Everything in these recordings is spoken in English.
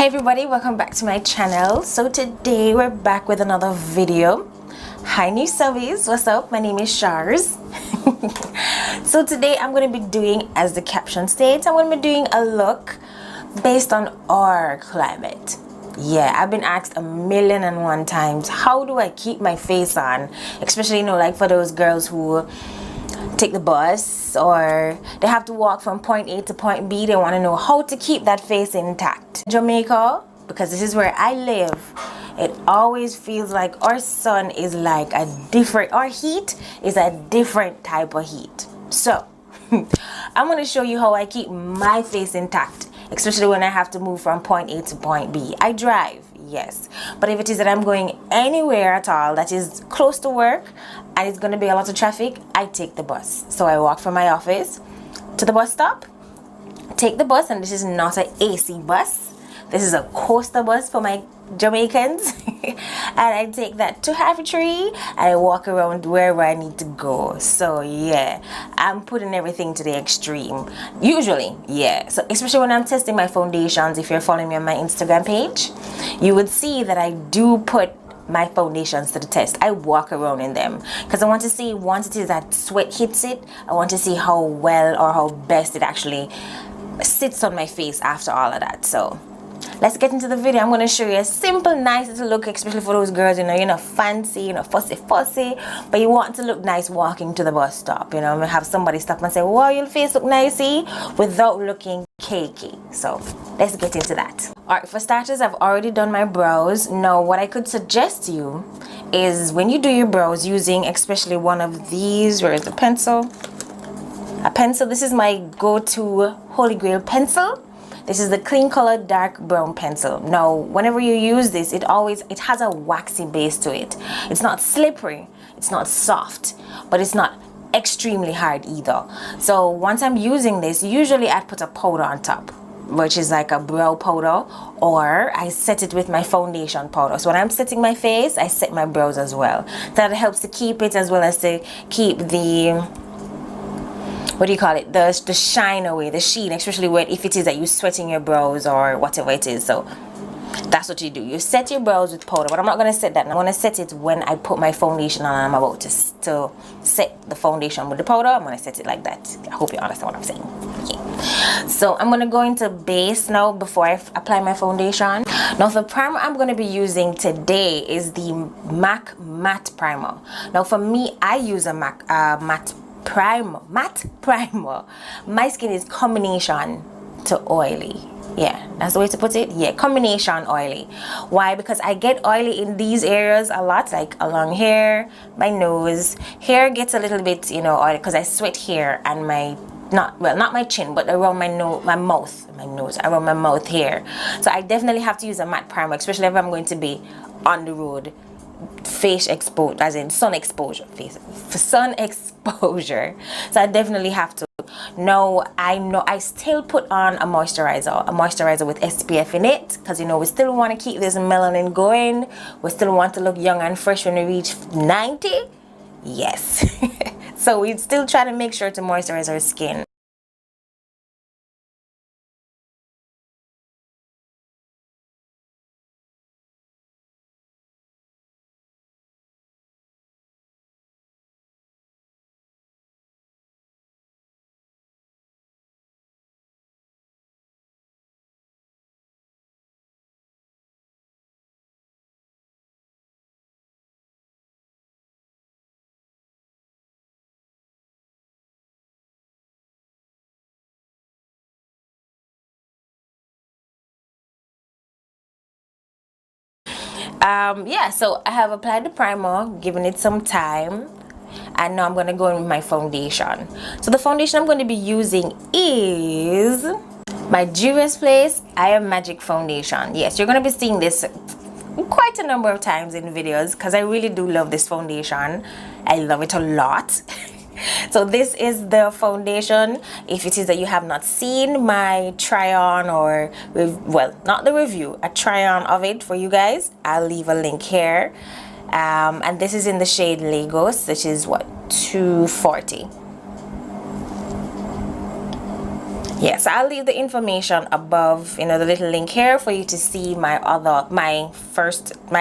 Hey everybody, welcome back to my channel. So today we're back with another video. Hi new subbies, what's up? My name is Sharz. So today I'm going to be doing, as the caption states, I'm going to be doing a look based on our climate. Yeah, I've been asked 1,000,001 times, how do I keep my face on? Especially, like for those girls who take the bus or they have to walk from point A to point B. They want to know how to keep that face intact. Jamaica, because this is where I live, it always feels like our sun is like our heat is a different type of heat. So I'm going to show you how I keep my face intact, especially when I have to move from point A to point B. I drive, yes, but if it is that I'm going anywhere at all that is close to work and it's going to be a lot of traffic, I take the bus. So I walk from my office to the bus stop, take the bus, and this is not an AC bus, this is a coaster bus for my Jamaicans. And I take that to Half Tree and I walk around wherever I need to go. So yeah, I'm putting everything to the extreme usually. Yeah, so especially when I'm testing my foundations, if you're following me on my Instagram page, you would see that I do put my foundations to the test. I walk around in them because I want to see, once it is that sweat hits it, I want to see how well or how best it actually sits on my face after all of that. So let's get into the video. I'm going to show you a simple, nice little look, especially for those girls, you're not fancy, fussy, but you want to look nice walking to the bus stop, have somebody stop and say, wow, your face look nicey, without looking cakey. So let's get into that. All right, for starters, I've already done my brows. Now, what I could suggest to you is when you do your brows using especially one of these, where is the pencil? A pencil. This is my go-to Holy Grail pencil. This is the Clean Color Dark Brown pencil. Now, whenever you use this, it has a waxy base to it. It's not slippery, it's not soft, but it's not extremely hard either. So once I'm using this, usually I put a powder on top, which is like a brow powder, or I set it with my foundation powder. So when I'm setting my face, I set my brows as well. That helps to keep it, as well as to keep the, what do you call it, the shine away, the sheen, especially if it is that you're sweating your brows or whatever it is. So that's what you do. You set your brows with powder, but I'm not going to set that. I'm going to set it when I put my foundation on and I'm about to set the foundation with the powder. I'm going to set it like that. I hope you understand what I'm saying. Okay. So I'm going to go into base now before I apply my foundation. Now the primer I'm going to be using today is the MAC Matte Primer. Now for me, I use a matte primer. My skin is combination to oily. Yeah, that's the way to put it. Yeah, combination oily. Why? Because I get oily in these areas a lot, like along here, my nose. Hair gets a little bit, oily because I sweat here, and not my chin, but around around my mouth here. So I definitely have to use a matte primer, especially if I'm going to be on the road. Face exposed, as in sun exposure, sun exposure. So I definitely have to. No, I still put on a moisturizer with SPF in it, because we still want to keep this melanin going. We still want to look young and fresh when we reach 90. Yes. So we still try to make sure to moisturize our skin. Yeah, so I have applied the primer, given it some time, and now I'm going to go in with my foundation. So the foundation I'm going to be using is my Juvia's Place I Am Magic foundation. Yes, you're going to be seeing this quite a number of times in videos, because I really do love this foundation. I love it a lot. So this is the foundation. If it is that you have not seen my try on, or not the review, a try on of it for you guys, I'll leave a link here. And this is in the shade Lagos, which is what, 240. Yes, I'll leave the information above, you know, the little link here for you to see my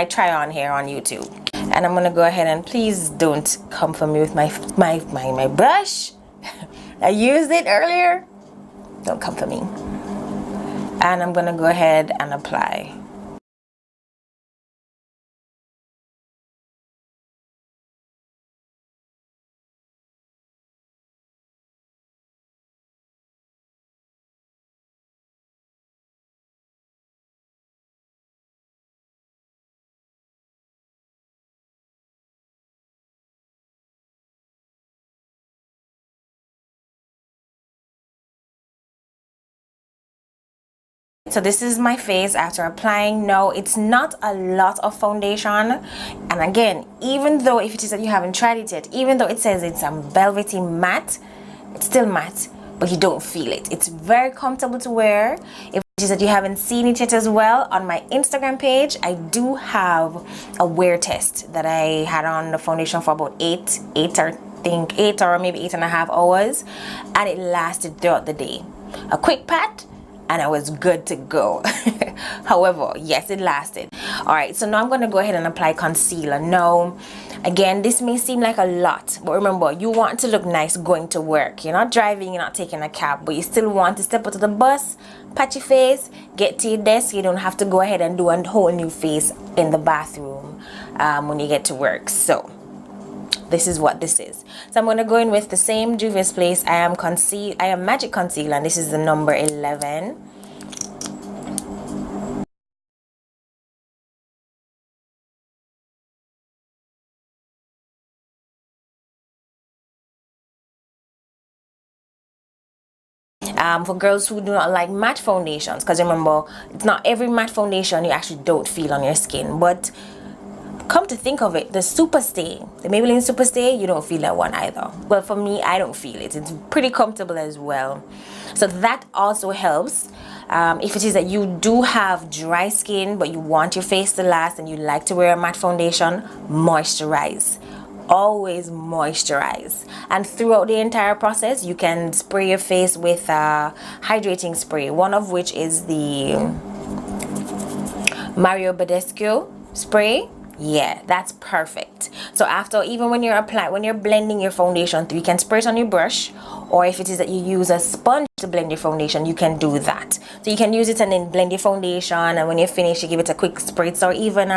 try on here on YouTube. And I'm gonna go ahead and please don't come for me with my brush. I used it earlier. Don't come for me. And I'm gonna go ahead and apply. So this is my face after applying. No, it's not a lot of foundation. And again, even though if it is that you haven't tried it yet, even though it says it's a velvety matte, it's still matte, but you don't feel it. It's very comfortable to wear. If it is that you haven't seen it yet as well, on my Instagram page, I do have a wear test that I had on the foundation for about eight or maybe 8.5 hours, and it lasted throughout the day. A quick pat and I was good to go. However, yes, it lasted. All right, so now I'm going to go ahead and apply concealer. Now, again, this may seem like a lot, but remember, you want to look nice going to work. You're not driving, you're not taking a cab, but you still want to step out of the bus, pat your face, get to your desk. You don't have to go ahead and do a whole new face in the bathroom when you get to work. So this is what this is. So I'm going to go in with the same Juvia's Place. I am Magic Concealer, and this is the number 11. For girls who do not like matte foundations, because remember, it's not every matte foundation you actually don't feel on your skin, but come to think of it, the Superstay, the Maybelline Superstay, you don't feel that one either. Well, for me, I don't feel it. It's pretty comfortable as well. So that also helps. If it is that you do have dry skin, but you want your face to last and you like to wear a matte foundation, moisturize. Always moisturize. And throughout the entire process, you can spray your face with hydrating spray, one of which is the Mario Badescu spray. Yeah, that's perfect. So after, even when you're blending your foundation, you can spray it on your brush, or if it is that you use a sponge to blend your foundation, you can do that. So you can use it and then blend your foundation, and when you're finished, you give it a quick spritz, or even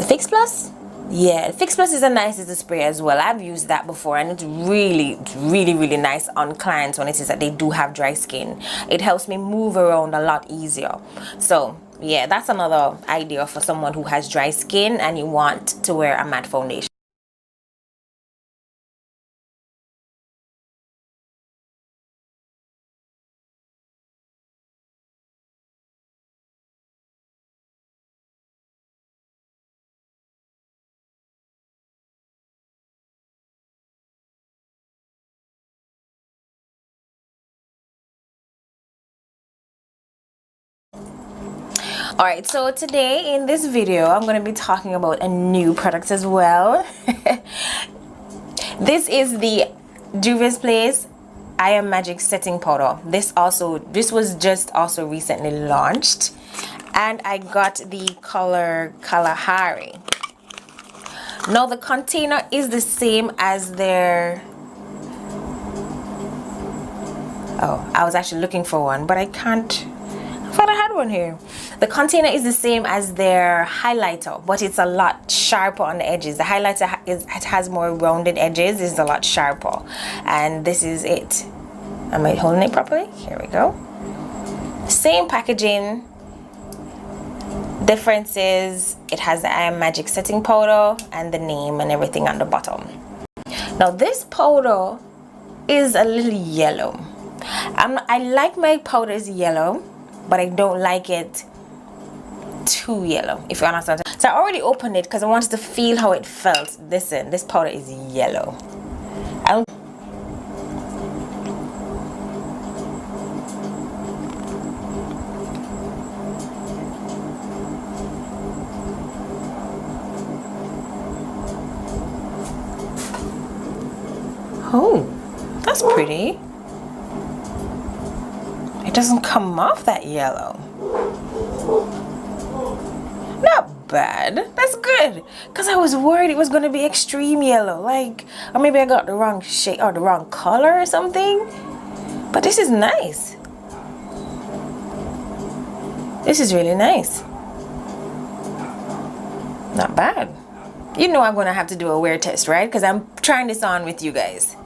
Fix Plus. Yeah, Fix Plus is a nice little spray as well. I've used that before, and it's really nice on clients when it is that they do have dry skin. It helps me move around a lot easier. So yeah, that's another idea for someone who has dry skin and you want to wear a matte foundation. Alright, so today in this video, I'm going to be talking about a new product as well. This is the Juvia's Place I Am Magic Setting Powder. This was just also recently launched, and I got the color Kalahari. Now the container is the same as their... Oh, I was actually looking for one, but I can't... I thought I had one here. The container is the same as their highlighter, but it's a lot sharper on the edges. The highlighter it has more rounded edges. It's a lot sharper, and this is it. Am I holding it properly? Here we go. Same packaging. Difference is it has the I Am Magic setting powder and the name and everything on the bottom. Now this powder is a little yellow. I like my powders yellow, but I don't like it too yellow, if you understand. So I already opened it because I wanted to feel how it felt. Listen, this powder is yellow. Oh, that's pretty. doesn't come off that yellow. Not bad. That's good. Because I was worried it was going to be extreme yellow. Like, or maybe I got the wrong shade or the wrong color or something. But this is nice. This is really nice. Not bad. You know I'm going to have to do a wear test, right? Because I'm trying this on with you guys.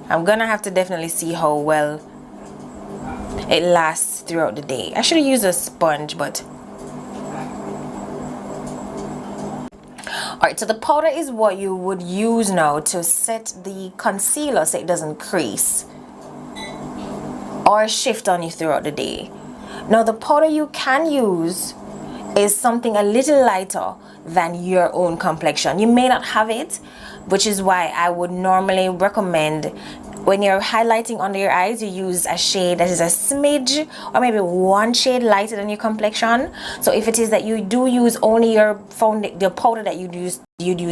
I'm going to have to definitely see how well it lasts throughout the day. I should have used a sponge, but... Alright, so the powder is what you would use now to set the concealer so it doesn't crease or shift on you throughout the day. Now the powder you can use is something a little lighter than your own complexion. You may not have it, which is why I would normally recommend when you're highlighting under your eyes, you use a shade that is a smidge or maybe one shade lighter than your complexion. So if it is that you do use only your powder that you'd use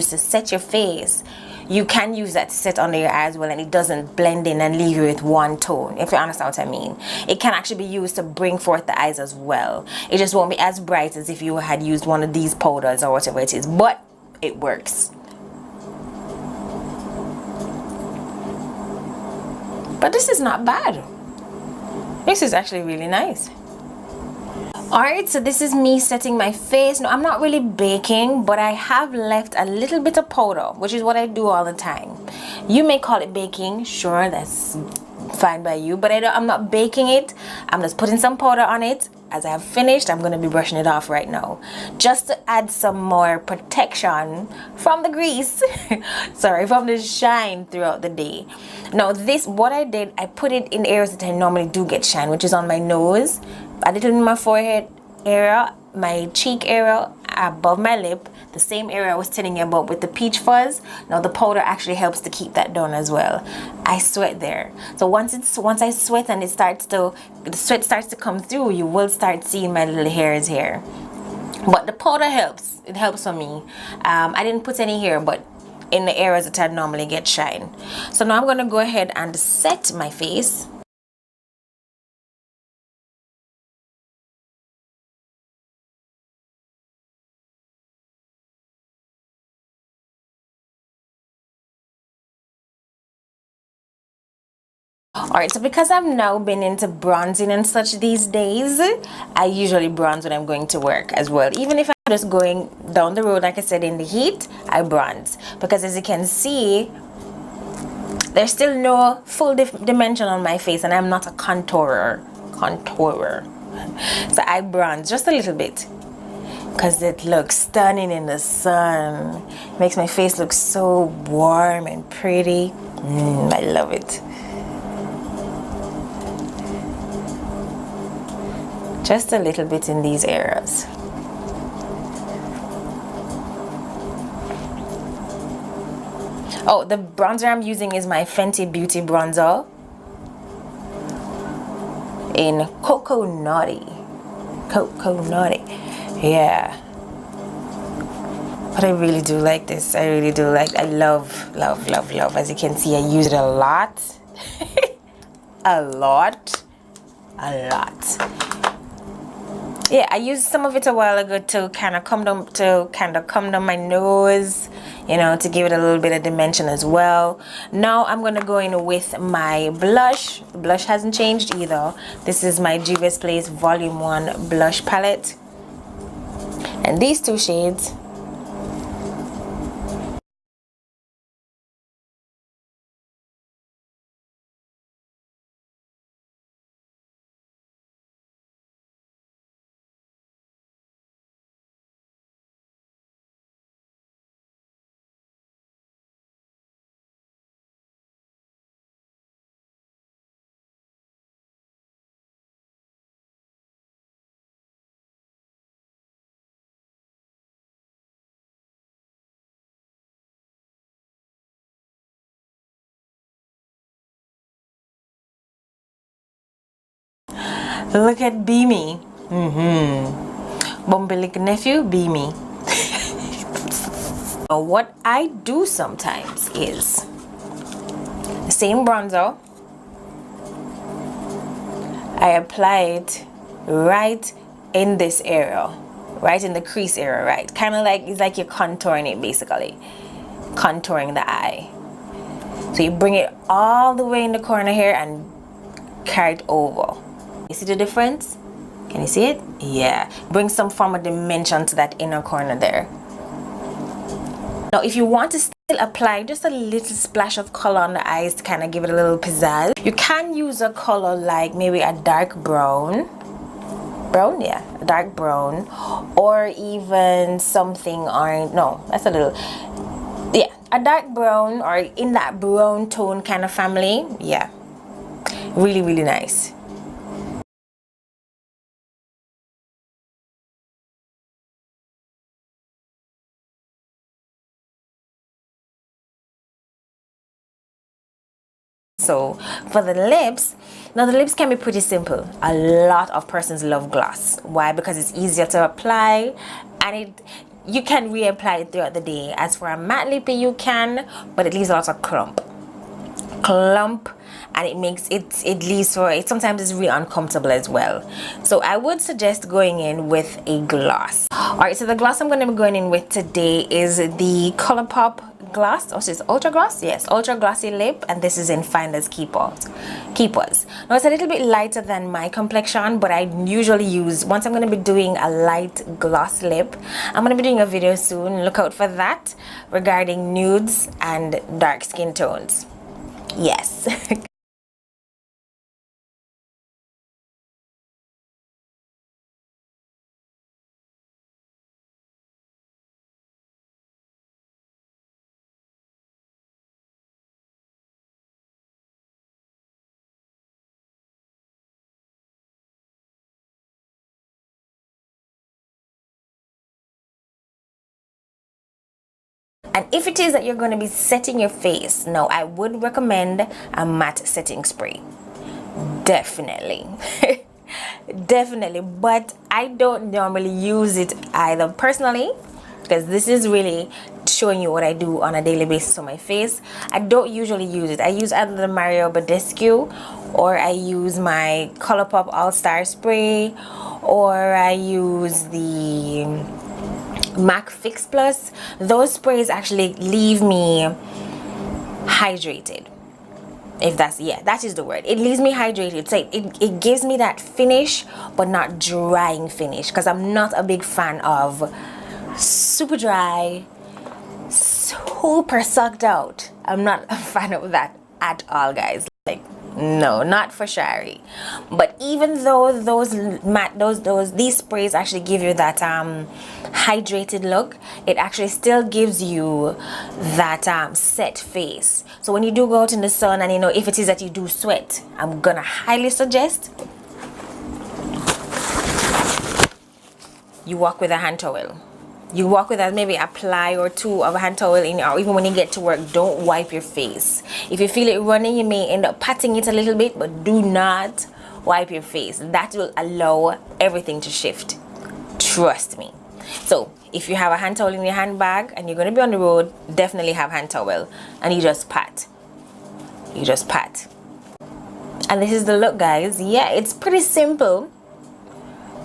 to set your face, you can use that to set under your eyes well, and it doesn't blend in and leave you with one tone, if you understand what I mean. It can actually be used to bring forth the eyes as well. It just won't be as bright as if you had used one of these powders or whatever it is, but it works. But this is not bad. This is actually really nice. Alright, so this is me setting my face. No, I'm not really baking, but I have left a little bit of powder, which is what I do all the time. You may call it baking, sure, that's fine by you, but I'm not baking it. I'm just putting some powder on it. As I have finished, I'm going to be brushing it off right now, just to add some more protection from the grease, sorry, from the shine throughout the day. Now this, what I did, I put it in areas that I normally do get shine, which is on my nose, a little in my forehead area, my cheek area, above my lip, the same area I was telling you about with the peach fuzz. Now the powder actually helps to keep that down as well. I sweat there, so once I sweat and the sweat starts to come through, you will start seeing my little hairs here. But the powder helps. It helps for me. I didn't put any here, but in the areas that I normally get shine. So now I'm going to go ahead and set my face. Alright, so because I've now been into bronzing and such these days, I usually bronze when I'm going to work as well. Even if I'm just going down the road, like I said, in the heat, I bronze. Because as you can see, there's still no full dimension on my face, and I'm not a contourer. So I bronze just a little bit, because it looks stunning in the sun. Makes my face look so warm and pretty. I love it. Just a little bit in these areas. Oh, the bronzer I'm using is my Fenty Beauty bronzer in Cocoa Naughty. Yeah. But I really do like this. I really do like, I love. As you can see, I use it a lot. a lot. Yeah, I used some of it a while ago to kind of come down my nose, you know, to give it a little bit of dimension as well. Now I'm going to go in with my blush. The blush hasn't changed either. This is my Juvia's Place Volume 1 blush palette. And these two shades. Look at Beamy. Bumbleek nephew, Beamy. What I do sometimes is the same bronzer. I apply it right in this area, right in the crease area, right? Kind of like, it's like you're contouring it, basically contouring the eye. So you bring it all the way in the corner here and carry it over. You see the difference? Can you see it? Yeah. Bring some form of dimension to that inner corner there. Now if you want to still apply just a little splash of color on the eyes to kind of give it a little pizzazz, you can use a color like maybe a dark brown, yeah, a dark brown, or even something orange. No, that's a little, yeah, a dark brown, or in that brown tone kind of family. Yeah, really, really nice. So for the lips, now the lips can be pretty simple. A lot of persons love gloss. Why? Because it's easier to apply, and you can reapply it throughout the day. As for a matte lip, you can, but it leaves a lot of clump, and it makes it leaves for it. Sometimes it's really uncomfortable as well. So I would suggest going in with a gloss. All right, so the gloss I'm going to be going in with today is the ColourPop gloss, or is it ultra gloss? Yes, ultra glossy lip, and this is in Finders Keepers. Now it's a little bit lighter than my complexion, but I usually use, once I'm going to be doing a light gloss lip, I'm going to be doing a video soon, look out for that, regarding nudes and dark skin tones. Yes. And if it is that you're going to be setting your face, now I would recommend a matte setting spray. Definitely. Definitely, but I don't normally use it either personally, because this is really showing you what I do on a daily basis on my face. I don't usually use it. I use either the Mario Badescu, or I use my ColourPop All-Star Spray, or I use the MAC Fix Plus. Those sprays actually leave me hydrated, if that's, yeah, that is the word. It leaves me hydrated. So it gives me that finish, but not drying finish, because I'm not a big fan of super dry, super sucked out. I'm not a fan of that at all, guys. Like, no, not for Shari. But even though these sprays actually give you that hydrated look, it actually still gives you that set face. So when you do go out in the sun, and you know, if it is that you do sweat, I'm gonna highly suggest you walk with a hand towel. You walk with that, maybe a ply or two of a hand towel in, or even when you get to work, don't wipe your face. If you feel it running, you may end up patting it a little bit, but do not wipe your face. That will allow everything to shift. Trust me. So if you have a hand towel in your handbag and you're going to be on the road, definitely have hand towel, and you just pat. You just pat. And this is the look, guys. Yeah, it's pretty simple.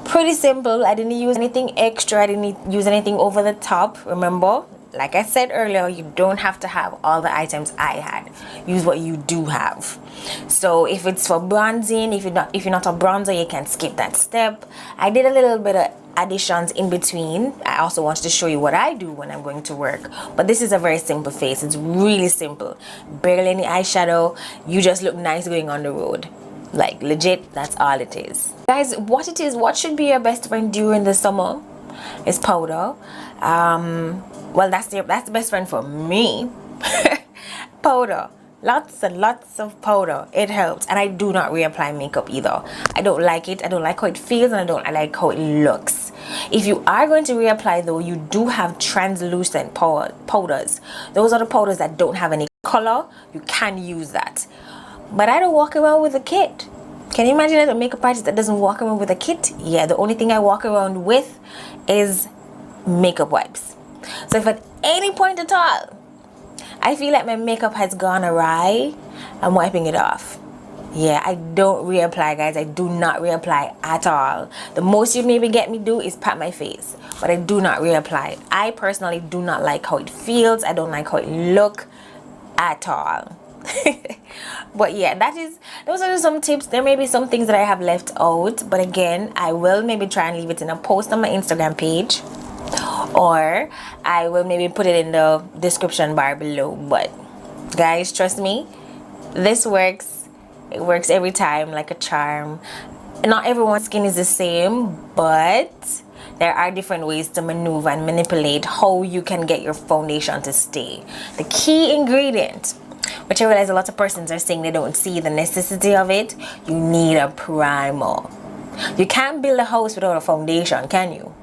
Pretty simple. I didn't use anything extra. I didn't use anything over the top. Remember, like I said earlier, you don't have to have all the items I had. Use what you do have. So if it's for bronzing, if you're not a bronzer, you can skip that step. I did a little bit of additions in between. I also wanted to show you what I do when I'm going to work, but this is a very simple face. It's really simple. Barely any eyeshadow. You just look nice going on the road. Like, legit, that's all it is. Guys, what should be your best friend during the summer is powder. Well, that's the best friend for me. Powder. Lots and lots of powder. It helps. And I do not reapply makeup either. I don't like it. I don't like how it feels, and I like how it looks. If you are going to reapply though, you do have translucent powders. Those are the powders that don't have any color. You can use that. But I don't walk around with a kit. Can you imagine a makeup artist that doesn't walk around with a kit? Yeah, the only thing I walk around with is makeup wipes. So if at any point at all I feel like my makeup has gone awry, I'm wiping it off. Yeah, I don't reapply, guys. I do not reapply at all. The most you maybe get me do is pat my face, but I do not reapply. I personally do not like how it feels. I don't like how it look at all. But yeah, those are some tips. There may be some things that I have left out, but again, I will maybe try and leave it in a post on my Instagram page, or I will maybe put it in the description bar below. But guys, trust me, this works. It works every time like a charm. Not everyone's skin is the same, but there are different ways to maneuver and manipulate how you can get your foundation to stay. The key ingredient, which I realize a lot of persons are saying they don't see the necessity of it, you need a primer. You can't build a house without a foundation, can you?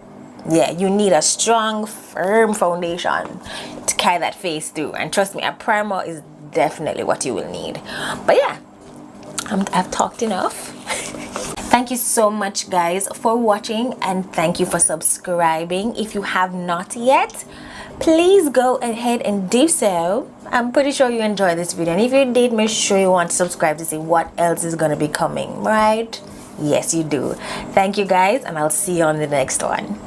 Yeah, you need a strong, firm foundation to carry that face through. And trust me, a primer is definitely what you will need. But yeah, I've talked enough. Thank you so much, guys, for watching, and thank you for subscribing. If you have not yet, please go ahead and do so. I'm pretty sure you enjoyed this video, and if you did, make sure you want to subscribe to see what else is going to be coming, right? Yes, you do. Thank you, guys, and I'll see you on the next one.